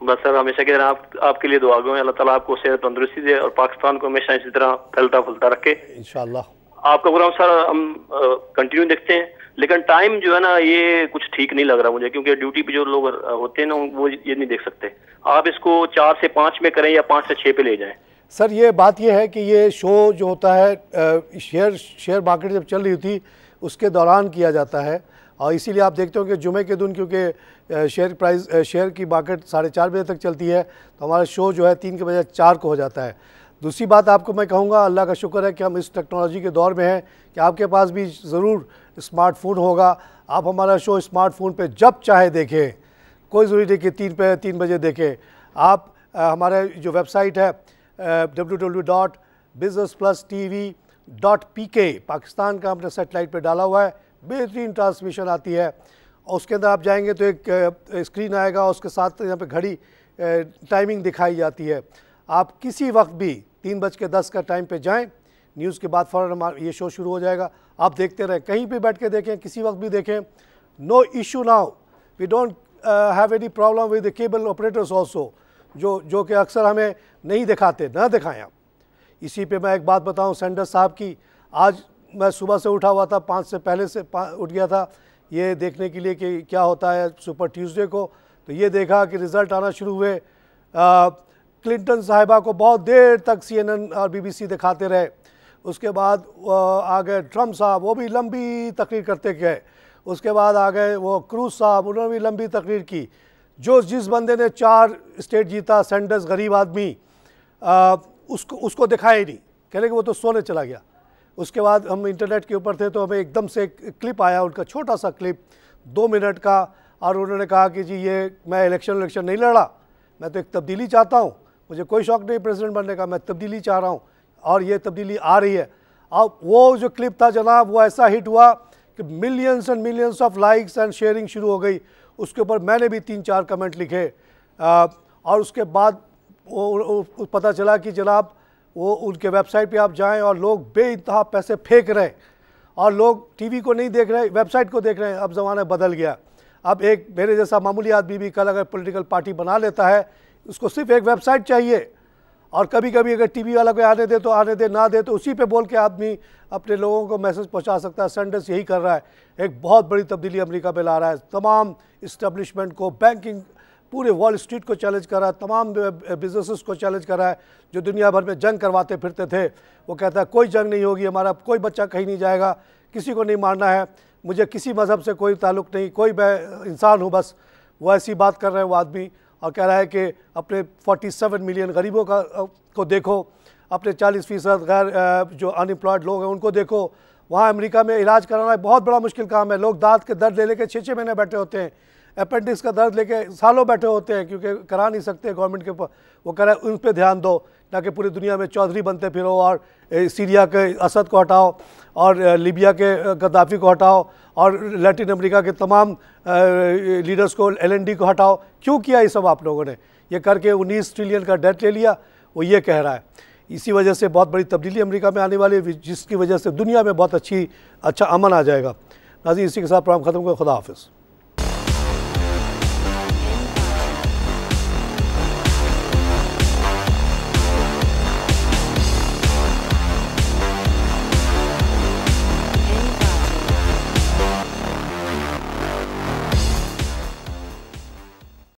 बस सर हमेशा की तरह आपके लिए दुआ गो, अल्लाह ताला आपको सेहत तंदुरुस्ती दे और पाकिस्तान को हमेशा इसी तरह फैलता फूलता रखे इंशाल्लाह। आपका प्रोग्राम सर हम कंटिन्यू देखते हैं, लेकिन टाइम जो है ना ये कुछ ठीक नहीं लग रहा मुझे, क्योंकि ड्यूटी पे जो लोग होते हैं ना वो ये नहीं देख सकते। आप इसको 4 से 5 में करें या 5 से 6 पे ले जाएं। सर ये बात ये है कि ये शो जो होता है शेयर मार्केट जब चल रही थी उसके दौरान किया जाता है। और इसीलिए आप देखते हो कि जुमे के दिन क्योंकि शेयर की मार्केट 4:30 बजे तक चलती है, तो हमारा शो जो है 3 के बजाय 4 को हो जाता है। दूसरी बात आपको मैं कहूँगा, अल्लाह का शुक्र है कि हम इस टेक्नोलॉजी के दौर में हैं कि आपके पास भी ज़रूर स्मार्टफोन होगा। आप हमारा शो स्मार्टफोन पे जब चाहे देखें, कोई ज़रूरी नहीं कि 3 बजे देखें। आप हमारे जो वेबसाइट है www.businessplusTV.pk पाकिस्तान का हमने सेटेलाइट पे डाला हुआ है, बेहतरीन ट्रांसमिशन आती है। और उसके अंदर आप जाएंगे तो एक स्क्रीन आएगा, उसके साथ यहाँ पे घड़ी टाइमिंग दिखाई जाती है। आप किसी वक्त भी 3:10 का टाइम पे जाएं, न्यूज़ के बाद फ़ौरन ये शो शुरू हो जाएगा। आप देखते रहें, कहीं पे बैठ के देखें, किसी वक्त भी देखें, no issue now. We don't have any problem with the cable operators also, जो कि अक्सर हमें नहीं दिखाते, ना दिखाएं आप। इसी पे मैं एक बात बताऊं सैंडर्स साहब की। आज मैं सुबह से उठा हुआ था, 5 से पहले से उठ गया था ये देखने के लिए कि क्या होता है सुपर ट्यूसडे को। तो ये देखा कि रिज़ल्ट आना शुरू हुए। क्लिंटन साहिबा को बहुत देर तक CNN और BBC दिखाते रहे। उसके बाद आ गए ट्रम्प साहब, वो भी लंबी तकरीर करते गए। उसके बाद आ गए वो क्रूज साहब, उन्होंने भी लंबी तकरीर की। जिस बंदे ने 4 स्टेट जीता, सैंडर्स गरीब आदमी, उसको दिखाया ही नहीं, कह रहे कि वो तो सोने चला गया। उसके बाद हम इंटरनेट के ऊपर थे तो हमें एकदम से एक क्लिप आया उनका, छोटा सा क्लिप 2 मिनट का। और उन्होंने कहा कि जी ये मैं इलेक्शन नहीं लड़ा, मैं तो एक तब्दीली चाहता हूँ, मुझे कोई शौक़ नहीं प्रेसिडेंट बनने का, मैं तब्दीली चाह रहा हूँ और ये तब्दीली आ रही है। अब वो जो क्लिप था जनाब, वो ऐसा हिट हुआ कि millions and millions of likes and sharing शुरू हो गई। उसके ऊपर मैंने भी 3-4 कमेंट लिखे। और उसके बाद वो पता चला कि जनाब वो उनके वेबसाइट पे आप जाएं और लोग बेइंतहा पैसे फेंक रहे हैं और लोग टीवी को नहीं देख रहे, वेबसाइट को देख रहे हैं। अब ज़माना बदल गया। अब एक मेरे जैसा मामूली आदमी भी कल अगर पॉलिटिकल पार्टी बना लेता है, उसको सिर्फ एक वेबसाइट चाहिए। और कभी कभी अगर टीवी वाला कोई आने दे तो आने दे, ना दे तो उसी पे बोल के आदमी अपने लोगों को मैसेज पहुंचा सकता है। सैंडर्स यही कर रहा है, एक बहुत बड़ी तब्दीली अमेरिका में ला रहा है। तमाम इस्टेब्लिशमेंट को, बैंकिंग, पूरे वॉल स्ट्रीट को चैलेंज कर रहा है, तमाम बिजनेसेस को चैलेंज कर रहा है जो दुनिया भर में जंग करवाते फिरते थे। वो कहता है कोई जंग नहीं होगी, हमारा कोई बच्चा कहीं नहीं जाएगा, किसी को नहीं मारना है, मुझे किसी मज़हब से कोई ताल्लुक़ नहीं, कोई मैं इंसान हूँ बस। वो ऐसी बात कर रहे हैं वो आदमी, और कह रहा है कि अपने 47 मिलियन गरीबों को देखो, अपने 40% गैर जो अनएम्प्लॉयड लोग हैं उनको देखो। वहाँ अमेरिका में इलाज कराना एक बहुत बड़ा मुश्किल काम है। लोग दांत के दर्द ले लेके 6-6 महीने बैठे होते हैं, अपेंडिक्स का दर्द लेके सालों बैठे होते हैं क्योंकि करा नहीं सकते गवर्नमेंट के ऊपर। वो कह रहे हैं उन पर ध्यान दो, ना कि पूरी दुनिया में चौधरी बनते फिरो और सीरिया के असद को हटाओ और लीबिया के गद्दाफी को हटाओ और लैटिन अमेरिका के तमाम लीडर्स को LND को हटाओ। क्यों किया ये सब आप लोगों ने? ये करके 19 ट्रिलियन का डेट ले लिया, वो ये कह रहा है। इसी वजह से बहुत बड़ी तब्दीली अमेरिका में आने वाली है, जिसकी वजह से दुनिया में बहुत अच्छा अमन आ जाएगा। नाज़रीन, इसी के साथ प्रोग्राम खत्म हुआ। खुदा हाफिज़।